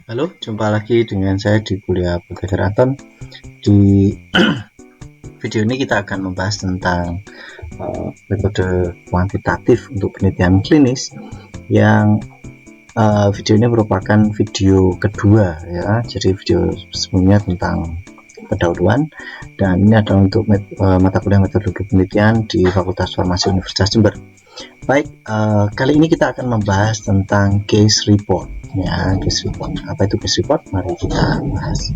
Halo, jumpa lagi dengan saya di kuliah Belajar Anton. Di video ini kita akan membahas tentang metode kuantitatif untuk penelitian klinis yang video ini merupakan video kedua ya. Jadi video sebelumnya tentang pendahuluan dan ini adalah untuk mata kuliah metodologi penelitian di Fakultas Farmasi Universitas Jember. Baik, kali ini kita akan membahas tentang case report ya. Case report, apa itu case report? Mari kita bahas.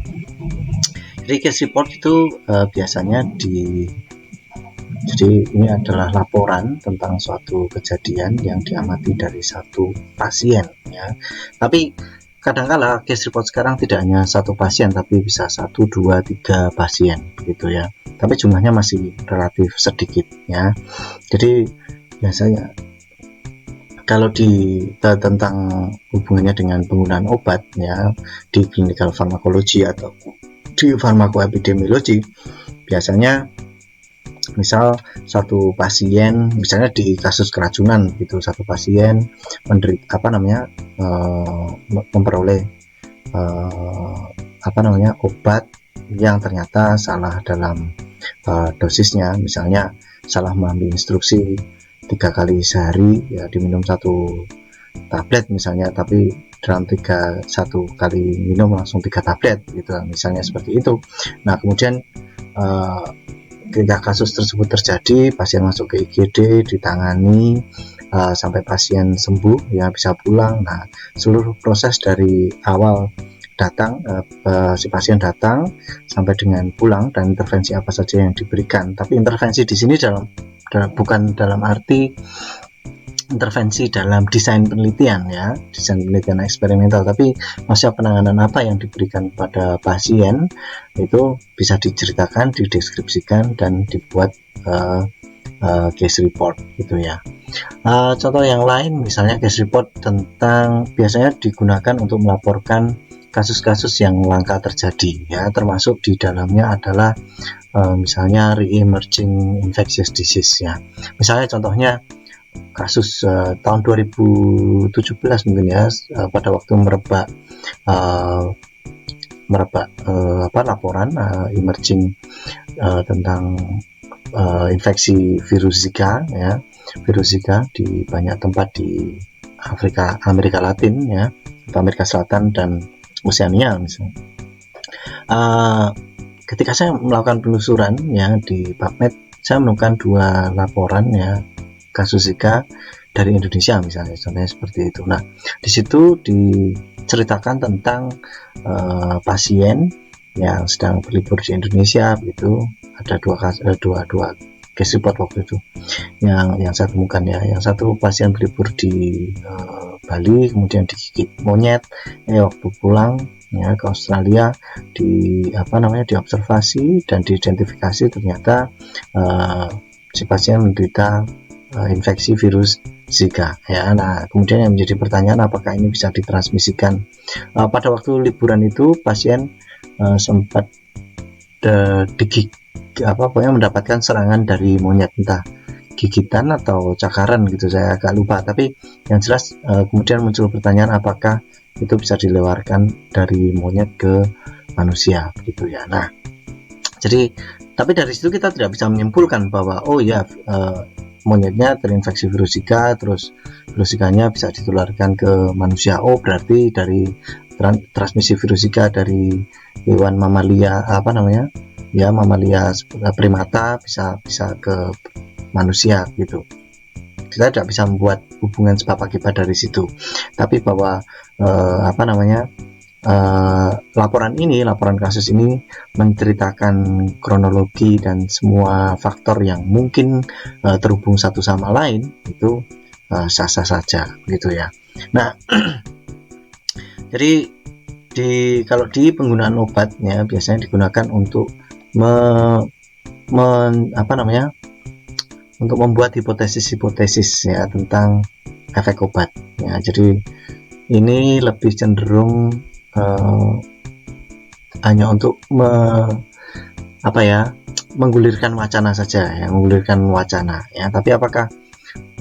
Jadi case report itu biasanya jadi ini adalah laporan tentang suatu kejadian yang diamati dari satu pasien ya. Tapi kadangkala case report sekarang tidak hanya satu pasien, tapi bisa 1, 2, 3 pasien begitu ya. Tapi jumlahnya masih relatif sedikit ya. Jadi biasanya kalau tentang hubungannya dengan penggunaan obat ya di clinical pharmacology atau di farmakoepidemiologi, biasanya misal satu pasien, misalnya di kasus keracunan gitu, satu pasien menderita memperoleh obat yang ternyata salah dalam dosisnya, misalnya salah mengambil instruksi 3 kali sehari ya, diminum 1 tablet misalnya, tapi dalam satu kali minum langsung 3 tablet gitu, misalnya seperti itu. Nah kemudian ketika kasus tersebut terjadi, pasien masuk ke IGD, ditangani sampai pasien sembuh ya, bisa pulang. Nah seluruh proses dari awal datang si pasien datang sampai dengan pulang dan intervensi apa saja yang diberikan. Tapi intervensi di sini bukan dalam arti intervensi dalam desain penelitian ya, desain penelitian eksperimental, tapi maksudnya penanganan apa yang diberikan pada pasien itu bisa diceritakan, dideskripsikan dan dibuat case report gitu ya. Contoh yang lain misalnya case report tentang biasanya digunakan untuk melaporkan kasus-kasus yang langka terjadi ya, termasuk di dalamnya adalah misalnya re-emerging infectious disease ya. Misalnya contohnya kasus tahun 2017 mungkin ya, pada waktu merebak laporan emerging tentang infeksi virus Zika ya, virus Zika di banyak tempat di Amerika Latin ya, Amerika Selatan dan Oseania misalnya. Ketika saya melakukan penelusuran ya di PubMed, saya menemukan 2 laporan ya kasus Zika dari Indonesia misalnya, contohnya seperti itu. Nah di situ diceritakan tentang pasien yang sedang berlibur di Indonesia begitu. Ada dua case report waktu itu yang saya temukan ya. Yang satu pasien berlibur di Bali, kemudian digigit monyet waktu pulang ya ke Australia, diobservasi dan diidentifikasi ternyata si pasien menderita infeksi virus Zika ya. Nah kemudian yang menjadi pertanyaan, apakah ini bisa ditransmisikan? Pada waktu liburan itu pasien sempat pokoknya mendapatkan serangan dari monyet, entah gigitan atau cakaran gitu, saya agak lupa. Tapi yang jelas kemudian muncul pertanyaan, apakah itu bisa dilewarkan dari monyet ke manusia gitu ya. Nah jadi tapi dari situ kita tidak bisa menyimpulkan bahwa monyetnya terinfeksi virus Zika, terus virus Zikanya bisa ditularkan ke manusia. Berarti dari transmisi virus Zika dari hewan mamalia mamalia primata bisa ke manusia gitu. Kita tidak bisa membuat hubungan sebab akibat dari situ. Tapi bahwa laporan kasus ini menceritakan kronologi dan semua faktor yang mungkin terhubung satu sama lain, itu sah-sah saja gitu ya. Nah jadi kalau di penggunaan obatnya biasanya digunakan untuk untuk membuat hipotesis ya tentang efek obat ya. Jadi ini lebih cenderung hanya untuk menggulirkan wacana saja ya, Tapi apakah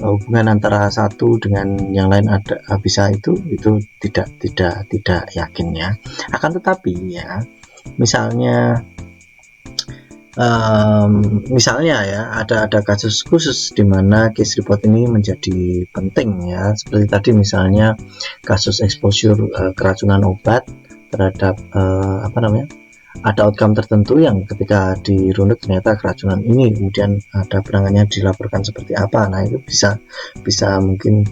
hubungan antara satu dengan yang lain ada bisa itu tidak yakin ya. Akan tetapi ya, misalnya ya ada kasus khusus di mana case report ini menjadi penting ya, seperti tadi misalnya kasus exposure keracunan obat terhadap ada outcome tertentu yang ketika dirunut ternyata keracunan ini, kemudian ada penanganannya dilaporkan seperti apa. Nah, itu bisa mungkin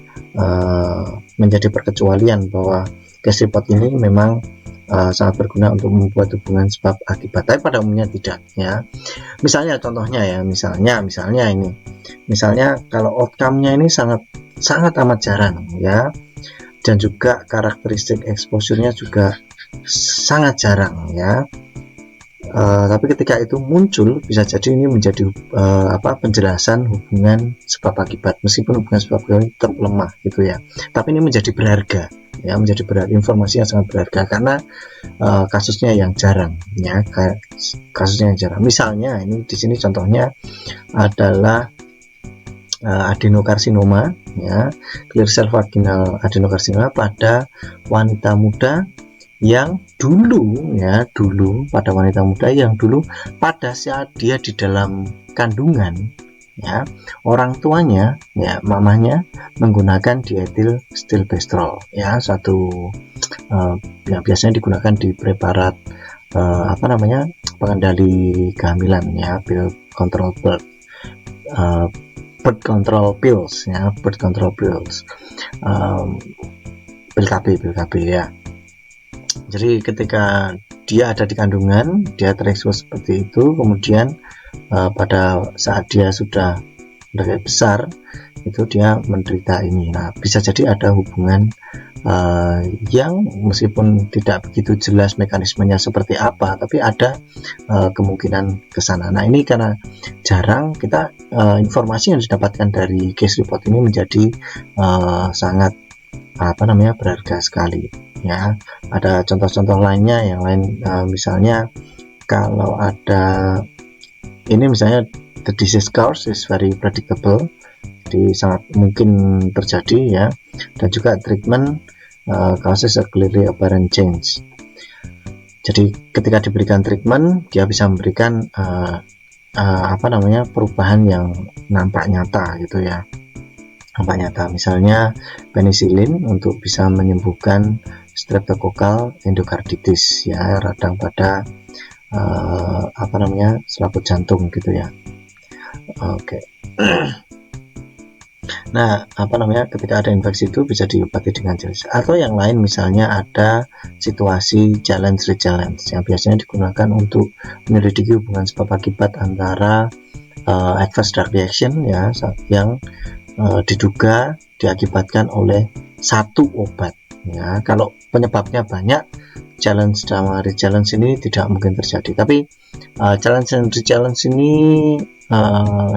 menjadi perkecualian bahwa case report ini memang sangat berguna untuk membuat hubungan sebab akibat, tapi pada umumnya tidak ya. Misalnya contohnya ya, misalnya kalau outcome-nya ini sangat amat jarang ya, dan juga karakteristik exposure-nya juga sangat jarang ya. Tapi ketika itu muncul, bisa jadi ini menjadi penjelasan hubungan sebab akibat, meskipun hubungan sebab akibat tetap lemah gitu ya, tapi ini menjadi berharga ya, informasi yang sangat berharga karena kasusnya yang jarang ya, Misalnya ini di sini contohnya adalah adenokarsinoma ya, clear cell vaginal adenokarsinoma pada wanita muda yang dulu pada saat dia di dalam kandungan ya, orang tuanya ya, mamanya menggunakan diethil stilbestrol ya, yang biasanya digunakan di preparat pengendali kehamilan ya, birth control pills ya, pil KB ya. Jadi ketika dia ada di kandungan, dia terekspos seperti itu, kemudian pada saat dia sudah besar itu dia menderita ini. Nah, bisa jadi ada hubungan yang meskipun tidak begitu jelas mekanismenya seperti apa, tapi ada kemungkinan ke sana. Nah, ini karena jarang, kita informasi yang didapatkan dari case report ini menjadi sangat berharga sekali ya. Ada contoh-contoh lainnya yang lain, misalnya kalau ada ini, misalnya the disease course is very predictable, jadi sangat mungkin terjadi ya, dan juga treatment causes a clearly apparent change. Jadi ketika diberikan treatment, dia bisa memberikan perubahan yang nampak nyata gitu ya, misalnya penicillin untuk bisa menyembuhkan streptokokal endokarditis ya, radang pada selaput jantung gitu ya. Oke. Nah, ketika ada infeksi itu bisa diobati dengan jenis, atau yang lain misalnya ada situasi challenge yang biasanya digunakan untuk menyelidiki hubungan sebab akibat antara adverse drug reaction ya, yang diduga diakibatkan oleh satu obat ya. Kalau penyebabnya banyak, challenge dan re-challenge ini tidak mungkin terjadi, tapi challenge dan re-challenge ini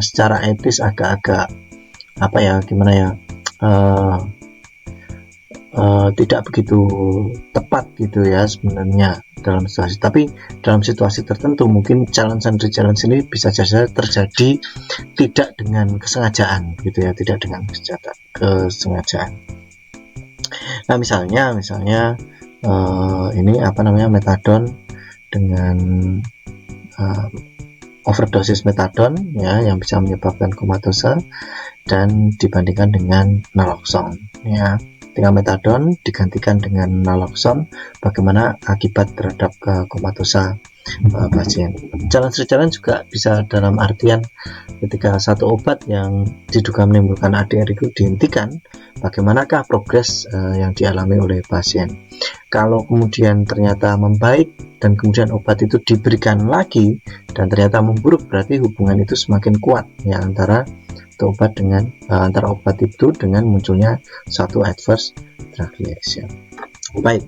secara etis agak-agak tidak begitu tepat gitu ya sebenarnya dalam situasi, tapi dalam situasi tertentu mungkin challenge dan re-challenge ini bisa saja terjadi tidak dengan kesengajaan gitu ya, kesengajaan. Nah, misalnya ini metadon dengan overdosis metadon ya, yang bisa menyebabkan komatose, dan dibandingkan dengan naloxone ya. Ketika metadon digantikan dengan naloxone, bagaimana akibat terhadap komatose pasien. Challenge juga bisa dalam artian ketika satu obat yang diduga menimbulkan ADR itu dihentikan, bagaimanakah progres yang dialami oleh pasien. Kalau kemudian ternyata membaik dan kemudian obat itu diberikan lagi dan ternyata memburuk, berarti hubungan itu semakin kuat ya antara obat itu dengan munculnya suatu adverse drug reaction. Baik,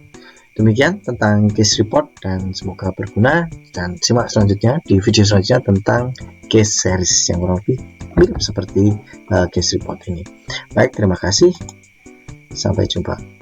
demikian tentang case report dan semoga berguna, dan simak selanjutnya di video selanjutnya tentang case series yang kurang lebih mirip seperti case report ini. Baik, terima kasih, sampai jumpa.